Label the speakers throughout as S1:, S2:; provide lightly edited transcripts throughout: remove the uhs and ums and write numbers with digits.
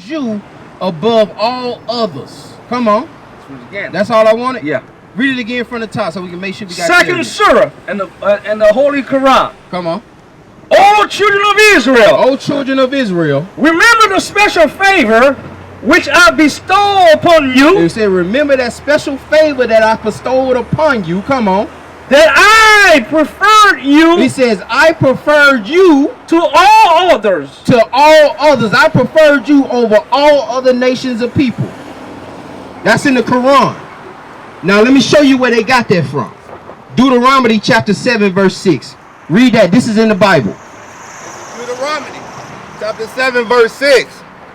S1: choose you above all others. Come on.
S2: Again.
S1: That's all I wanted?
S2: Yeah.
S1: Read it again from the top so we can make sure we got
S2: Second surah in the Holy Quran.
S1: Come on.
S2: O children of Israel.
S1: O children of Israel.
S2: Remember the special favor which I bestow upon you.
S1: It said, remember that special favor that I bestowed upon you. Come on.
S2: That I preferred you.
S1: He says, I preferred you
S2: to all others.
S1: To all others. I preferred you over all other nations of people. That's in the Quran. Now let me show you where they got that from. Deuteronomy chapter 7 verse 6. Read that. This is in the Bible.
S3: Deuteronomy chapter 7 verse 6.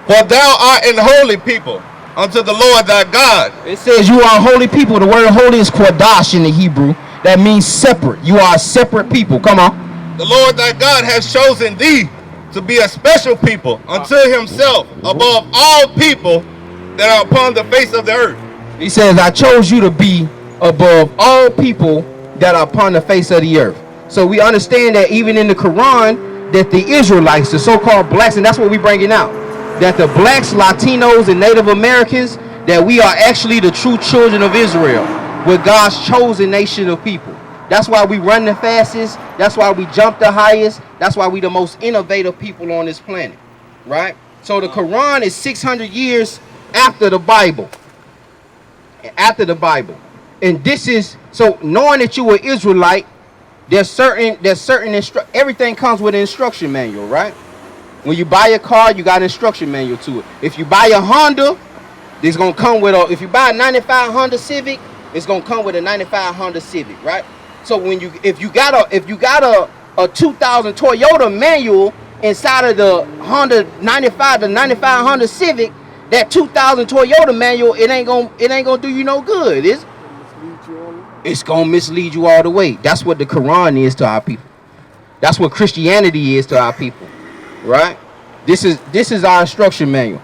S3: For thou art an holy people unto the Lord thy God.
S1: It says you are a holy people. The word holy is Kodash in the Hebrew. That means separate. You are a separate people. Come on.
S3: The Lord thy God has chosen thee to be a special people unto himself above all people that are upon the face of the earth.
S1: He says, I chose you to be above all people that are upon the face of the earth. So we understand that even in the Quran, that the Israelites, the so-called blacks, and that's what we bringing out, that the blacks, Latinos, and Native Americans, that we are actually the true children of Israel. With God's chosen nation of people. That's why we run the fastest. That's why we jump the highest. That's why we the most innovative people on this planet. Right? So the Quran is 600 years after the Bible. After the Bible. And this is, so knowing that you are Israelite, there's certain everything comes with an instruction manual, right? When you buy a car, you got an instruction manual to it. If you buy a Honda, it's gonna come with if you buy a 95 Honda Civic, it's gonna come with a 95 Honda Civic, right? So when if you got a 2000 Toyota manual inside of the Honda 95 Honda Civic, that 2000 Toyota manual, it ain't gonna do you no good. It's gonna mislead you all the way. That's what the Quran is to our people. That's what Christianity is to our people, right? This is our instruction manual.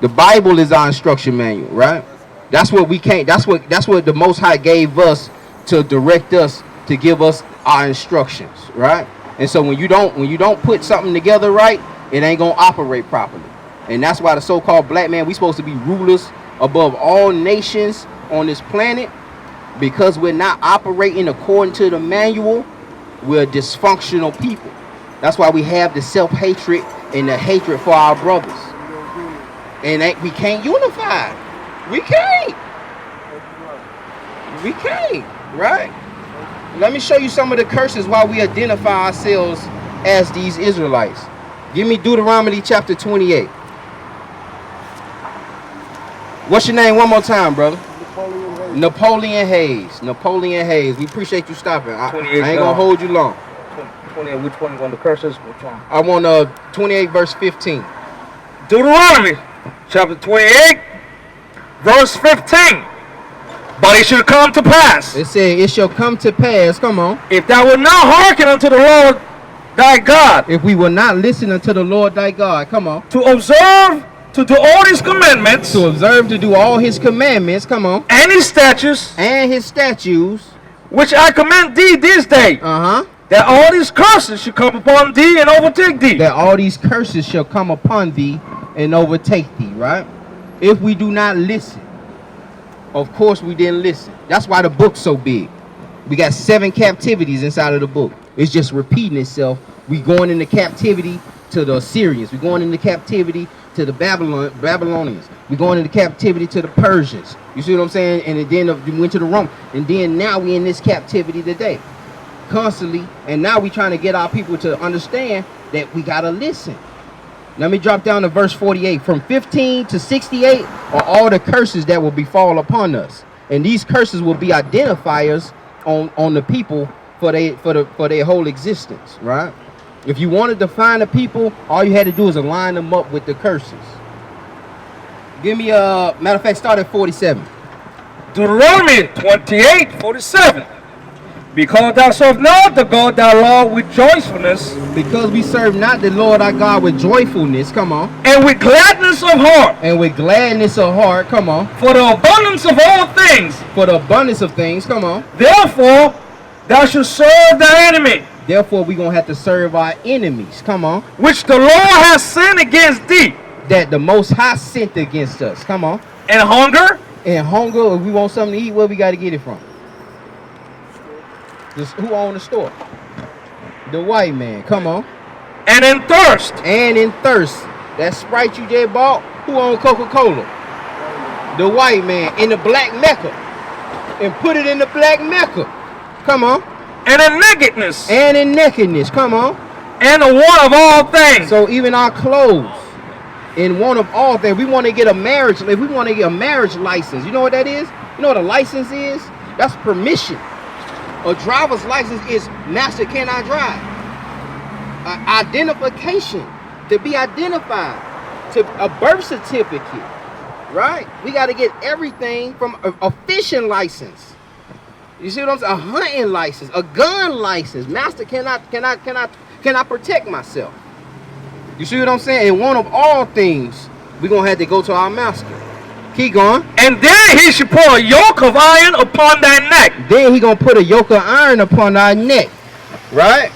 S1: The Bible is our instruction manual, right? That's what we can't. That's what the Most High gave us to direct us, to give us our instructions, right? And so when you don't put something together right, it ain't gonna operate properly. And that's why the so-called black man, we supposed to be rulers above all nations on this planet, because we're not operating according to the manual. We're dysfunctional people. That's why we have the self-hatred and the hatred for our brothers, and we can't unify. We can't, right? Let me show you some of the curses while we identify ourselves as these Israelites. Give me Deuteronomy chapter 28. What's your name one more time, brother? Napoleon Hayes. Napoleon Hayes. We appreciate you stopping. I ain't gonna hold you long.
S2: 28, which one you want the curses? Which one?
S1: I want 28 verse 15.
S2: Deuteronomy chapter 28. Verse 15. But it shall come to pass.
S1: It said, it shall come to pass. Come on.
S2: If thou wilt not hearken unto the Lord thy God.
S1: If we will not listen unto the Lord thy God. Come on.
S2: To observe to do all his commandments.
S1: To observe to do all his commandments. Come on.
S2: And his statutes.
S1: And his statutes.
S2: Which I command thee this day. That all these curses shall come upon thee and overtake thee.
S1: That all these curses shall come upon thee and overtake thee. Right? If we do not listen. Of course we didn't listen. That's why the book's so big. We got 7 captivities inside of the book. It's just repeating itself. We going into captivity to the Assyrians. We going into captivity to the Babylonians. We going into captivity to the Persians. You see what I'm saying? And then we went to the Rome. And then now we in this captivity today. Constantly. And now we trying to get our people to understand that we got to listen. Let me drop down to verse 48. From 15 to 68 are all the curses that will befall upon us. And these curses will be identifiers on the people for their whole existence, right? If you wanted to find the people, all you had to do is align them up with the curses. Give me a matter of fact, start at 47.
S2: Deuteronomy 28:47. Because thou serve not the God thy Lord with joyfulness.
S1: Because we serve not the Lord our God with joyfulness. Come on.
S2: And with gladness of heart.
S1: And with gladness of heart. Come on.
S2: For the abundance of all things.
S1: For the abundance of things. Come on.
S2: Therefore, thou shalt serve thy enemy.
S1: Therefore, we're going to have to serve our enemies. Come on.
S2: Which the Lord has sinned against thee.
S1: that the Most High sent against us. Come on.
S2: And hunger,
S1: And hunger, if we want something to eat, where we got to get it from? Who own the store? The white man. Come on.
S2: and in thirst,
S1: And in thirst. That Sprite you just bought, who own Coca-Cola? The white man. In the black Mecca. And put it in the black Mecca. Come on.
S2: and in nakedness,
S1: And in nakedness. Come on.
S2: and the want of all things.
S1: So even our clothes, in one of all things, we want to get a marriage. If we want to get a marriage license, you know what that is? You know what a license is? That's permission. A driver's license is master can I drive. Identification, to be identified, to a birth certificate, right? We got to get everything from a fishing license. You see what I'm saying? A hunting license, a gun license. Master, can I protect myself? You see what I'm saying? And one of all things, we're going to have to go to our master. Keep going.
S2: And then he should pour a yoke of iron upon thy neck,
S1: Then he going to put a yoke of iron upon our neck. Right?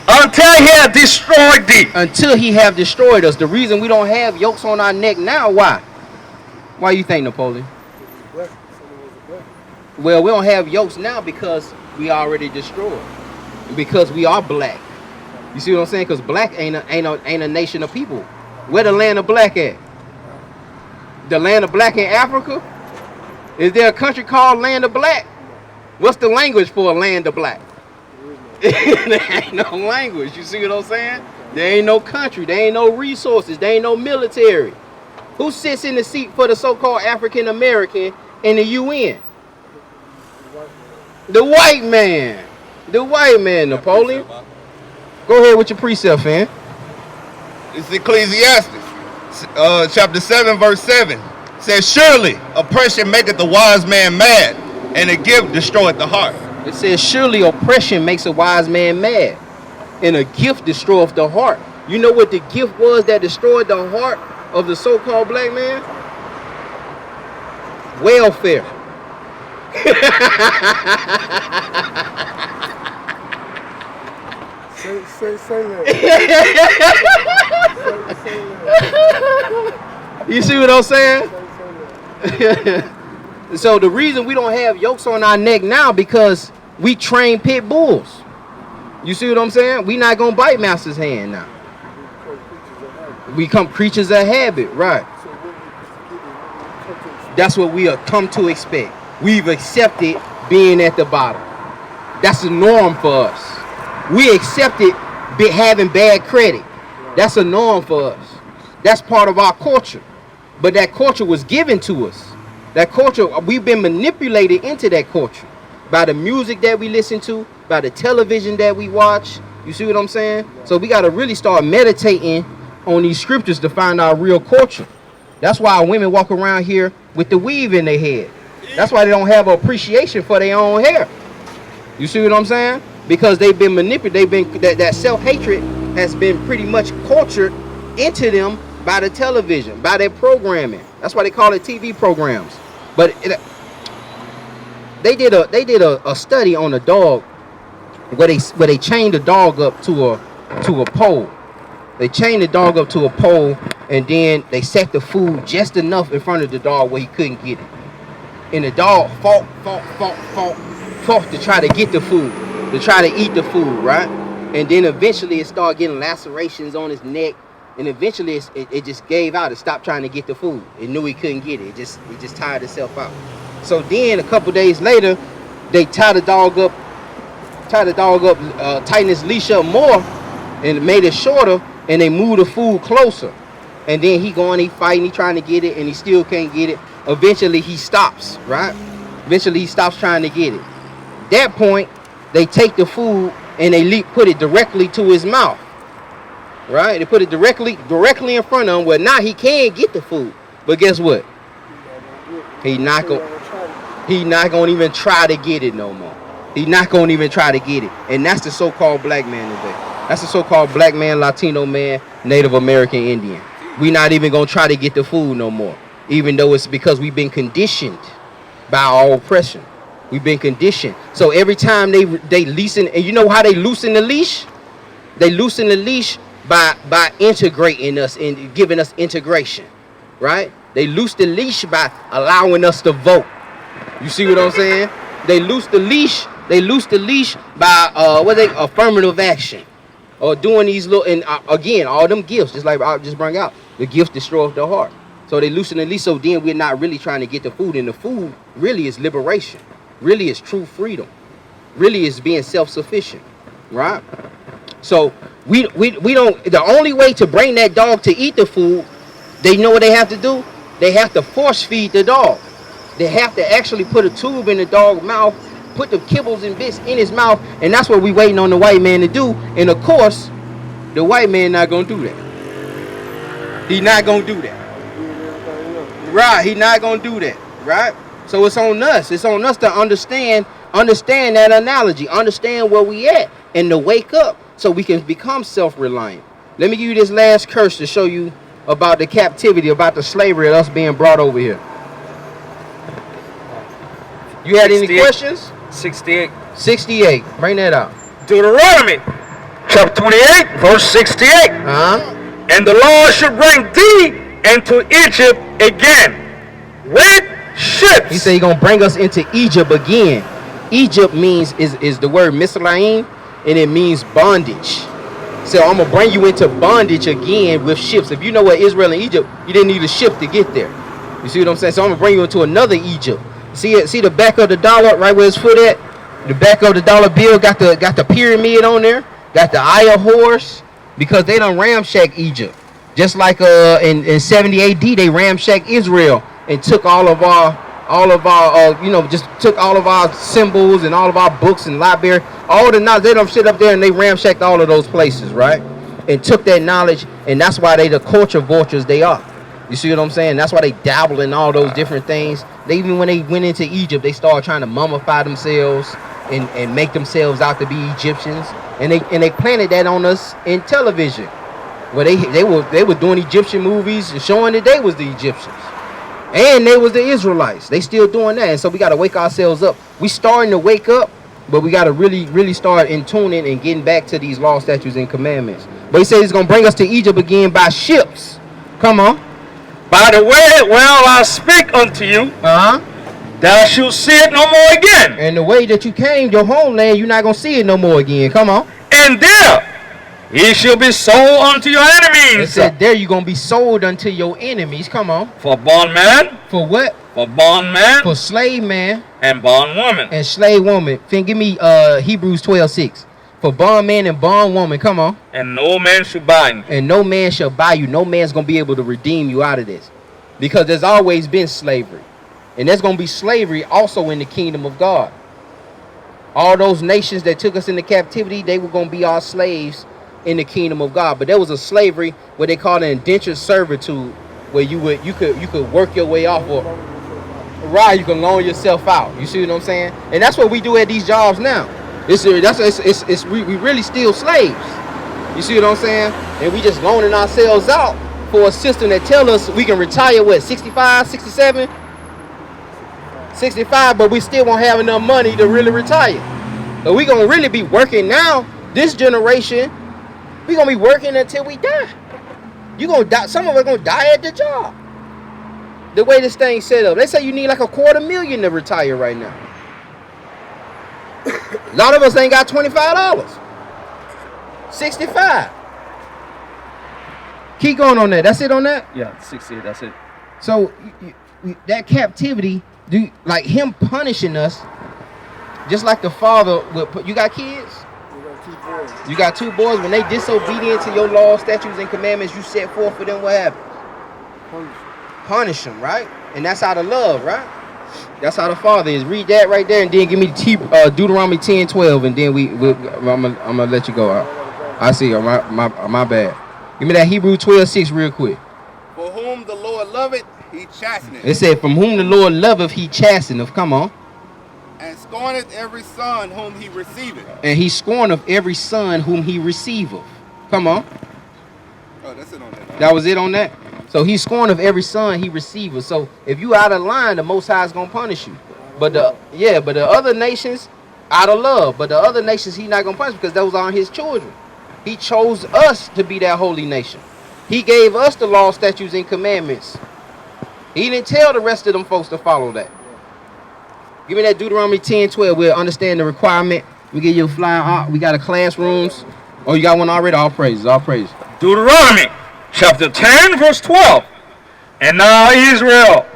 S2: until he hath destroyed thee.
S1: Until he have destroyed us. The reason we don't have yokes on our neck now, why? Why you think, Napoleon? Well, we don't have yokes now because we already destroyed. Because we are black. You see what I'm saying? Because black ain't a nation of people. Where the land of black at? The land of black in Africa? Is there a country called land of black? What's the language for a land of black? There ain't no language. You see what I'm saying? There ain't no country. There ain't no resources. There ain't no military. Who sits in the seat for the so-called African American in the UN? The white man. The white man, Napoleon. Go ahead with your precept, man.
S3: It's Ecclesiastes, chapter 7, verse 7. Says, surely oppression maketh the wise man mad, and a gift destroyeth the heart.
S1: It says, surely oppression makes a wise man mad, and a gift destroyeth the heart. You know what the gift was that destroyed the heart of the so-called black man? Welfare.
S4: Say that.
S1: You see what I'm saying? So the reason we don't have yokes on our neck now because we train pit bulls. You see what I'm saying? We not gonna bite master's hand now. We become creatures of habit, right? That's what we have come to expect. We've accepted being at the bottom. That's the norm for us. We accepted having bad credit. That's a norm for us. That's part of our culture. But that culture was given to us. That culture, we've been manipulated into that culture by the music that we listen to, by the television that we watch. You see what I'm saying? So we got to really start meditating on these scriptures to find our real culture. That's why women walk around here with the weave in their head. That's why they don't have appreciation for their own hair. You see what I'm saying? Because they've been manipulated. They've been that self-hatred has been pretty much cultured into them by the television, by their programming. That's why they call it TV programs. But they did a study on a dog where they chained the dog up to a pole. They chained the dog up to a pole, and then they set the food just enough in front of the dog where he couldn't get it. And the dog fought to try to get the food, to try to eat the food, right? And then eventually it started getting lacerations on his neck, and eventually it just gave out. It stopped trying to get the food. It knew he couldn't get it. It just tired itself out. So then a couple days later, they tied the dog up, tightened his leash up more, and made it shorter, and they moved the food closer. And then he fighting, he trying to get it, and he still can't get it. Eventually he stops, right? Eventually he stops trying to get it. At that point, they take the food and they put it directly to his mouth, right? They put it directly in front of him where now he can get the food. But guess what? He not gonna even try to get it no more. He not gonna even try to get it. And that's the so-called black man today. That's the so-called black man, Latino man, Native American Indian. We not even gonna try to get the food no more. Even though it's because we've been conditioned by our oppression. We've been conditioned. So every time they loosen, and you know how they loosen the leash? They loosen the leash by integrating us and giving us integration, right? They loose the leash by allowing us to vote. You see what I'm saying? They loose the leash. They loose the leash by affirmative action, or doing these little, and again, all them gifts, just like I just brought out, the gifts destroy the heart. So they loosen the leash. So then we're not really trying to get the food, and the food really is liberation, really is true freedom, really is being self-sufficient, right? So we don't. The only way to bring that dog to eat the food, they know what they have to do. They have to force feed the dog. They have to actually put a tube in the dog's mouth, put the kibbles and bits in his mouth, and that's what we waiting on the white man to do. And of course, the white man not gonna do that. He not gonna do that. Right? He not gonna do that. Right? So it's on us. It's on us to understand that analogy, understand where we at, and to wake up so we can become self-reliant. Let me give you this last curse to show you about the captivity, about the slavery of us being brought over here. You had any questions?
S2: 68.
S1: 68. Bring that out.
S2: Deuteronomy chapter 28, verse 68. And the Lord should bring thee into Egypt again with ships.
S1: He said he's going to bring us into Egypt again. Egypt means, is the word Misraim, and it means bondage. So I'm going to bring you into bondage again with ships. If you know what Israel and Egypt, you didn't need a ship to get there. You see what I'm saying? So I'm going to bring you into another Egypt. See it? See the back of the dollar right where his foot at? The back of the dollar bill got the pyramid on there. Got the eye of horse, because they done ramshack Egypt. Just like in 70 AD they ramshacked Israel and took all of our just took all of our symbols and all of our books and library, all the knowledge. They done sit up there and they ramshacked all of those places, right? And took that knowledge, and that's why they the culture vultures they are. You see what I'm saying? That's why they dabble in all those different things. They, even when they went into Egypt, they started trying to mummify themselves and make themselves out to be Egyptians. And they planted that on us in television. Where they were doing Egyptian movies and showing that they was the Egyptians. And they was the Israelites. They still doing that. And so we got to wake ourselves up. We starting to wake up, but we got to really, really start in tuning and getting back to these laws, statutes, and commandments. But he said he's going to bring us to Egypt again by ships. Come on.
S2: By the way, well, I speak unto you, thou shalt see it no more again.
S1: And the way that you came, your homeland, you're not going to see it no more again. Come on.
S2: And there ye shall be sold unto your enemies.
S1: It said there you're going to be sold unto your enemies. Come on.
S2: For bondman.
S1: For what?
S2: For bondman.
S1: For slave man.
S2: And bondwoman.
S1: And slave woman. Give me Hebrews 12:6. For bondman and bondwoman. Come on.
S2: And no man shall buy you.
S1: And no man shall buy you. No man's going to be able to redeem you out of this. Because there's always been slavery. And there's going to be slavery also in the kingdom of God. All those nations that took us into captivity, they were going to be our slaves in the kingdom of God. But there was a slavery what they call an indentured servitude, where you could work your way off, or right, you can loan yourself out. You see what I'm saying? And that's what we do at these jobs now. We really still slaves. You see what I'm saying? And we just loaning ourselves out for a system that tell us we can retire what, 65, 67, 65, but we still won't have enough money to really retire. So we gonna really be working now. This generation, we gonna be working until we die. You gonna die. Some of us gonna die at the job. The way this thing's set up, they say you need like $250,000 to retire right now. A lot of us ain't got $25. 65. Keep going on that. That's it on that?
S2: Yeah, 68, that's it.
S1: So that captivity, like him punishing us, just like the father will put. You got kids? You got 2 boys. When they disobedient to your laws, statutes, and commandments you set forth for them, what happens? Punish them, right? And that's out of love, right? That's how the father is. Read that right there, and then give me Deuteronomy 10:12, and then I'm gonna let you go. I see. My bad. Give me that Hebrew 12:6 real quick.
S3: For whom the Lord loveth, he chasteneth.
S1: It said, from whom the Lord loveth, he chasteneth. Come on.
S3: And scorneth every son whom he receiveth.
S1: And he scorneth every son whom he receiveth. Come on.
S3: Oh, that's it on that.
S1: That was it on that? So he scorneth every son he receiveth. So if you out of line, the Most High is going to punish you. But the other nations, out of love. But the other nations, he not going to punish because those aren't his children. He chose us to be that holy nation. He gave us the law, statutes, and commandments. He didn't tell the rest of them folks to follow that. Give me that Deuteronomy 10:12. We'll understand the requirement. We give you a flyer out. We got a classrooms. Oh, you got one already? All praises, all praises.
S2: Deuteronomy chapter 10, verse 12. And now, Israel,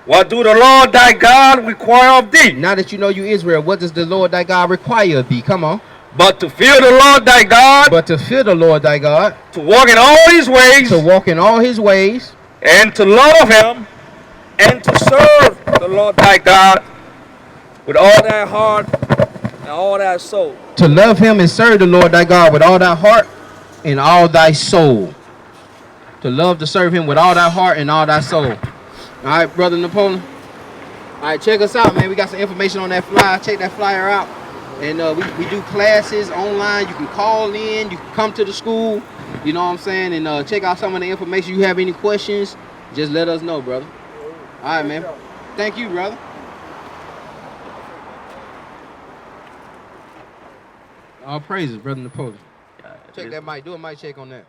S2: what do the Lord thy God require of thee?
S1: Now that you know you Israel, what does the Lord thy God require of thee? Come on.
S2: But to fear the Lord thy God,
S1: But to fear the Lord thy God,
S2: to walk in all his ways,
S1: to walk in all his ways,
S2: and to love him, and to serve the Lord thy God with all thy heart and all thy soul.
S1: to love him and serve the Lord thy God with all thy heart and all thy soul. To love to serve him with all thy heart and all thy soul. All right, Brother Napoleon. All right, check us out, man. We got some information on that flyer. Check that flyer out. And we do classes online. You can call in. You can come to the school. You know what I'm saying? And check out some of the information. You have any questions, just let us know, brother. All right, man. Thank you, brother. All praises, Brother Napoleon. Check that mic. Do a mic check on that.